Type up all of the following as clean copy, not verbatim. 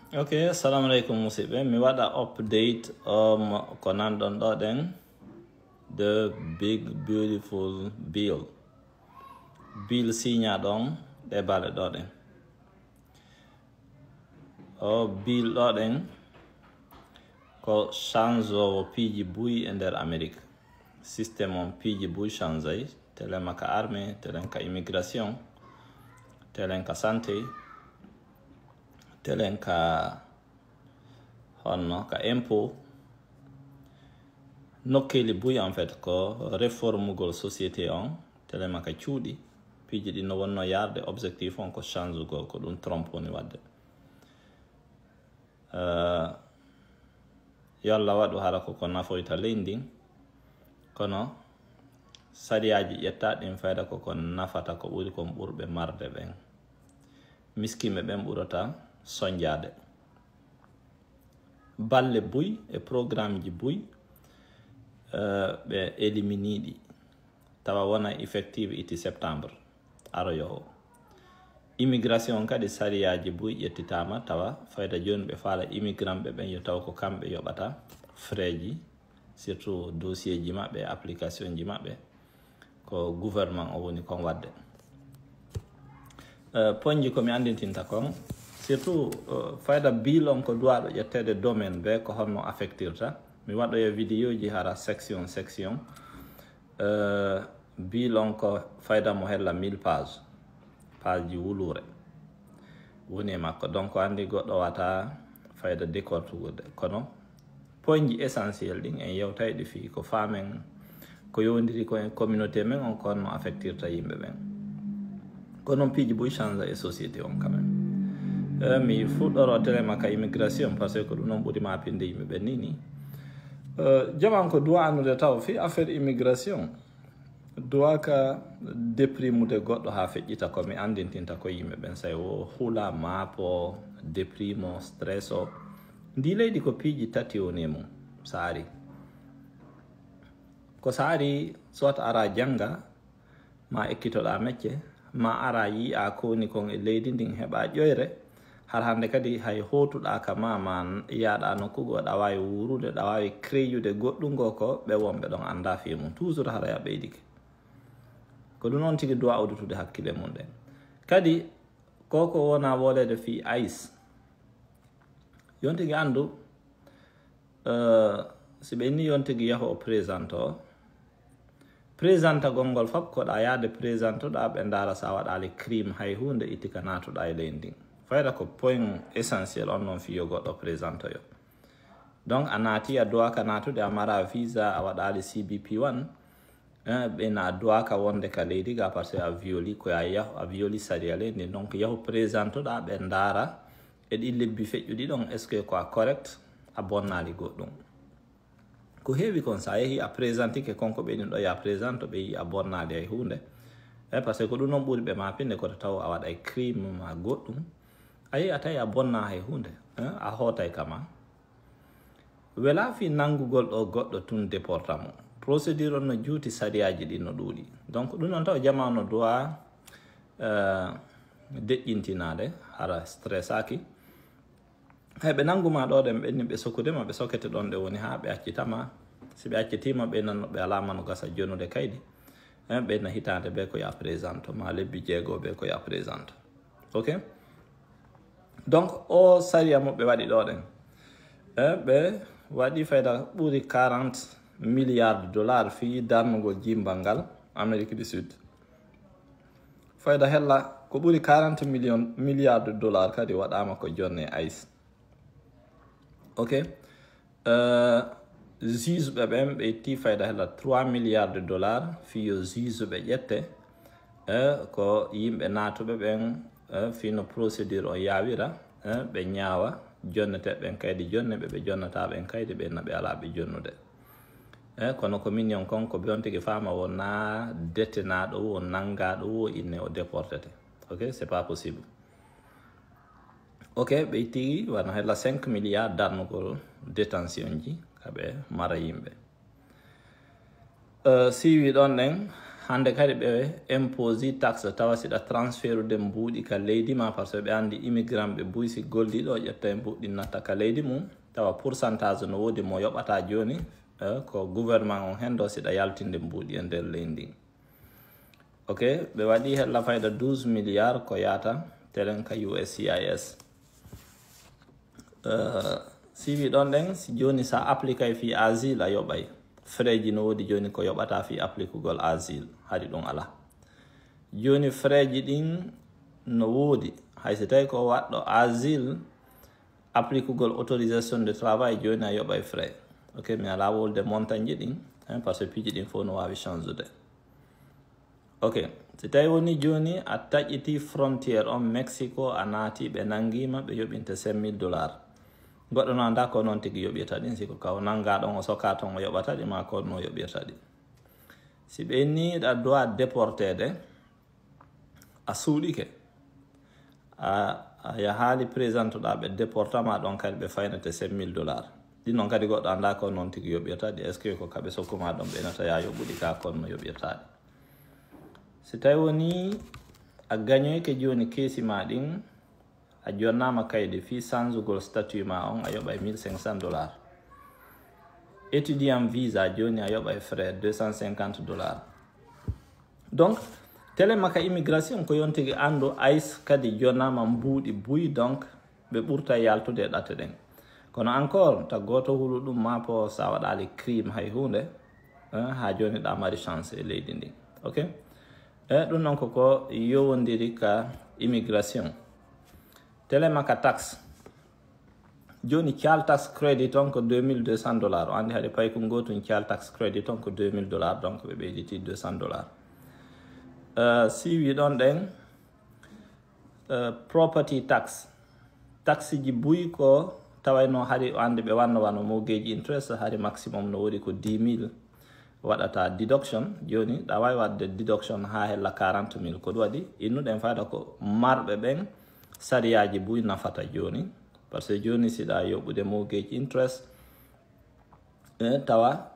Ok, assalamu alaikum musidɓe. Mi waɗa update ko nanɗon ɗo ɗen the big beautiful bill. Bill signa ɗon ɗe balɗe ɗo ɗen. O bill ɗo ɗen ko change owo piiji buy e nder Amérique. Système on piiji buy changeay telen ka armée, telen ka immigration, telen ka santé, telen ka honno ka impôt. Nokkeli buy en fait ko réformugol société on telen ka cuuɗi piiji ɗi no wonno yarde objectif on ko change go ko ɗum trompe woni wadde. Yolla waɗu hara ko nafoyta leydi ndin kono sariyaji ƴetta ɗin fayda koko nafata ko ɓuri kon ɓurɓe marde ɓen. Miskime ɓen ɓurata soñjade. Balle buy e programme ji buy ɓe éliminiɗi tawa wona effective iti septembre aroyowo. Immigration kadi sariyaji buy ƴettitama tawa fayda joni ɓe faala immigrant ɓe ɓen yo taw ko kamɓe yoɓata frais ji surtout dossier ji maɓɓe application ji maɓɓe ko gouvernement o woni kon wadde. Poñji komi andintinta kon surtout fayda bill on ko duwaɗo ƴettede domaine ɓe ko honno affectirta. Mi waɗoyo vidéo ji hara section bill on ko fayda mo hella 1000 page ji wulure woni e makko. Donc andi goɗɗo wata fayda décortugude kono poñji essentiel ɗin en yewtay ɗi fi ko famen ko yowdiri ko en communauté men on ko honno affectirta yimɓe ɓen ko noon piiji boy change e société on quand même. Mi fuɗɗoro telema ka immigration par ce que ɗum noon ɓuri mapinde yimɓe ɓen ni jaman ko duwa annude taw fi affaire immigration duwa ka déprimude goɗɗo ha feƴƴita komi andintinta ko yimɓe ɓen say o hula maapo déprime o stress o ndi leydi ko piiji tati woni mum saari ko saari soit ara janga ma ekkitoɗa mecce ma ara yi'a kowoni kon e leydi ndin heɓa ƴoyre har hande kadi hay hotuɗa ka ma yaɗa nokkugo ɗa wawi wurude ɗa wawi créyude goɗɗungo ko ɓe wonɓe ɗon anda fi mum toujours hara ya ɓeydike ko ɗum noon tigi duwa awdutude hakkille mum ɗen. Kadi koko wona wolede fi ice yontigi andu si ɓe inni yontigi yaho o présente o présenta gongol fop koɗa yaade présentoɗa ɓe ndara sa waɗali crime hay hunde ittika natuɗa e leydi ndin fayda ko point essentiel on noon fiyo goɗɗo présente yo. Donc a naati a duwaka natude a mara visa a waɗali CBP1 ɓena a duwaka wonde ka leydi ga par ce que a violi koya yahu a violi saria leydi donc yahu présentoɗa ɓe ndara e ɗi lebbi feƴƴuɗi ɗon est ce que ko a correct a bonnali goɗɗum ko heewi kon sa yeehi a présentike konko ɓeɗin ɗo ya présente ɓe yi a bonnali hay hunde par ce que ko ɗum noon ɓuuri ɓe mapinde koto taw a waɗa crime ma goɗɗum a yehi a tawi a bonna hay hunde a hootay kama wela fi nangugol ɗo goɗɗo tun déportamo procédure on no juuti sariyaji ɗi no ɗuuɗi donc ɗum noon taw jamanu dowa deƴƴintinade hara stressaki hay ɓe nanguma ɗo ɗen ɓenni ɓe sokkudema ɓe sokkete ɗon ɗe woni ha ɓe accitama si ɓe accitima ɓe nanno ɓe alama no gasa jonude kaydi ɓe na hitande ɓe ko ya présente ma lebbi jeego ɓe ko ya présente. Ok, donc o sariya mo ɓe waɗi ɗo ɗen ɓe waɗi fayda ɓuri 40 milliards de dollars fi darnugol jimbal ngal Amérique du Sud fayda hella ko ɓuri 40 milliards de dollars kadi waɗama ko jonne ice. Ok, juge ɓen ɓe itti fayda hella 3 milliards de dollars fiyo juge ɓe ƴette ko yimɓe natuɓe ɓen fino procédure o yawira ɓe ñaawa jonnete ɓen kaydi jonne ɓe jonnata ɓen kaydi ɓe naɓe ala ɓe jonnude kono ko minion kon ko ɓe tigi fama wona detenaɗo wo nangaɗo wo inne o déportete. Ok, c'est pas possible. Ok, ɓe itti wana hella 5 milliards darnugol détention ji kaɓe mara yimɓe siwi ɗon ɗen hande kadi ɓe imposi taxe tawa siɗa transferude mbuuɗi ka leydi ma par ce que ɓe andi immigrant ɓe buysi golliɗo ƴetta e mbuɗɗi natta ka leydi mum tawa pourcentage no woodi mo yoɓata joni ko gouvernement on hen ɗo siɗa yaltinde mbuuɗi e nder leydi ndin. Ok, ɓe waɗi hella fayda 12 milliards ko yata telen ka USCIS. Siwi ɗon ɗen si joni sa appliqué fi asile a yoɓay frais ji no woodi joni ko yoɓata fi appliquegol asile haɗi ɗum ala. Joni frais ji ɗin no woodi hay so tawi ko waɗɗo asile appliquegol autorisation de travail joni a yoɓay frais. Ok, mi ala wolde montagne ji ɗin par ce que piiji ɗin fof no wawi changeude. Ok, si tawi woni joni a taƴƴiti frontiére on Mexico a naati ɓe nangima ɓe yoɓinte $5,000 goɗɗo no anda ko noon tigi yoɓirta ɗin siko kaw nanga ɗon o soka ton o yoɓata ɗi ma ko no yoɓirta ɗi. Si ɓe niiɗa droit déportede a suuɗike a yahali présentoɗa ɓe déportama ɗon kadi ɓe faynete $5,000 ɗin noon kadi goɗɗo anda ko noon tigi yoɓirta ɗi est ce que ko kaɓe sokkuma ɗon ɓenata ya yoɓuɗi ka kon no yoɓirta ɗi. Si tawi woni a gañoyke joni keesi ma ɗin a jonnama kayde fi changugol statut ma on a yoɓay $1,500. Étudiant visa joni a yoɓay frais $250. Donc telemaka immigration ko yontigi andu ICE kadi jonnama mbuuɗi buy donc ɓe ɓurta yaltude e ɗatte ɗen kono encore ta goto hulu ɗum ma po sa waɗali crime hay hunde ha joni ɗa mari chance e leydi ndin. Ok, ɗum noon koko yowodiri ka immigration. Telemaka taxe joni child tax credit on ko $2,200 o andi haade pay ko gotum child tax credit on ko $2,000 donc ɓe ɓeyditi $200. Siwi ɗon ɗen property tax taxe ji buy ko tawayno haade o andi ɓe wanno wano mortgage interest haade maximum no woodi ko 10,000 waɗata deduction joni ɗa wawi wadde deduction ha hella 40,000 ko ɗum waɗi innuɗen fayda ko marɓe ɓen sariyaji buy nafata joni par ce que joni siɗa yoɓude mortgage interest tawa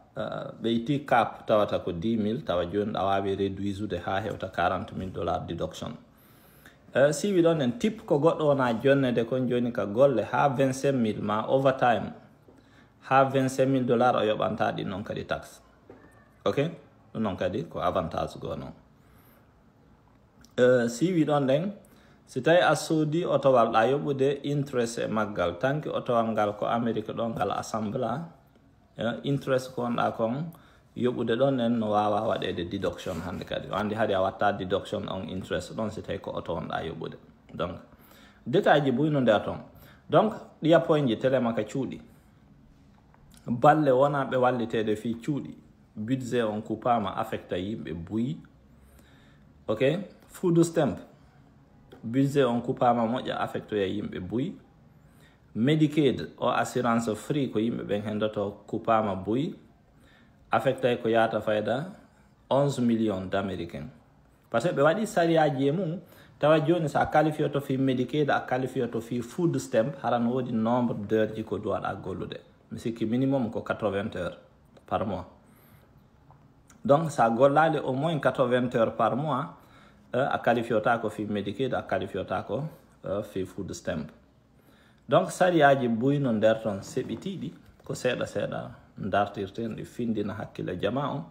ɓeyti cap tawata ko 10,000 tawa joni ɗa wawi réduisude ha hewta $40,000 deduction. Siwi ɗon en tip ko goɗɗo wona jonnede kon joni ka golle ha 25,000 ma overtime ha $25,000 o yoɓanta ɗin noon kadi taxe. Ok, ɗum noon kadi ko avantage go noon. Siwi ɗon ɗen si tawi a soodi otowal ɗa yoɓude interest e maggal tanki otowal ngal ko Amérique ɗon ngal assembla interest ko wonɗa kon yoɓude ɗon en no wawa waɗede deduction hande kadi o andi haade a watta deduction on interest ɗon si tawi ko oto wonɗa yoɓude. Donc détail ji buyno nder ton donc ɗiya point ji telemaka cuuɗi balle wona ɓe wallitede fi cuuɗi budget on coupama affecta yimɓe buyi. Ok, food stamp budget on coupama moƴƴa affectoya yimɓe buyi. Medicaid o assurance free ko yimɓe ɓen hendoto coupama buyi affectay ko yata fayda 11 millions d'américains par ce que ɓe waɗi sariyaji e mum tawa joni sa qualifie to fi Medicaid a qualifie to fi food stamp haran woodi nombre d'heures ji ko duwaɗa gollude mi sikki minimum ko 80 heures par mois. Donc sa gollali au moins 80 heures par mois a qualifiota ko fi Medicaid a qualifiota ko fi food stamp. Donc sariyaji buyno nder ton seɓitiɗi ko seeɗa seeɗa dartirten ɗi findina hakkille jama on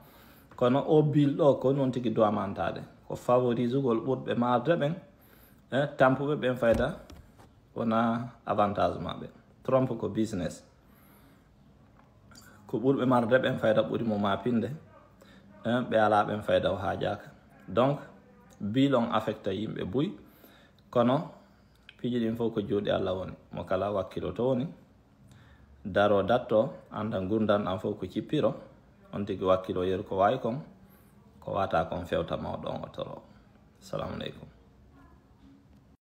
kono o bil ɗo ko noon tigi duwamantade ko favorisugol ɓurɓe marde ɓen tampuɓe ɓen fayda wona avantage maɓɓe. Trompe ko business ko ɓurɓe marde ɓen fayda ɓurimo mapinde ɓe ala ɓen fayda o hajaka. Donc bil on affecta yimɓe buy kono piiji ɗin fof ko jooɗi Allah woni mo kala wakkilo to woni daro datto anda gurdan ɗan fof ko cippiro on tigi wakkilo yeru ko wawi kon ko wata kon fewta mawɗon o toro. Assalamu aleykum.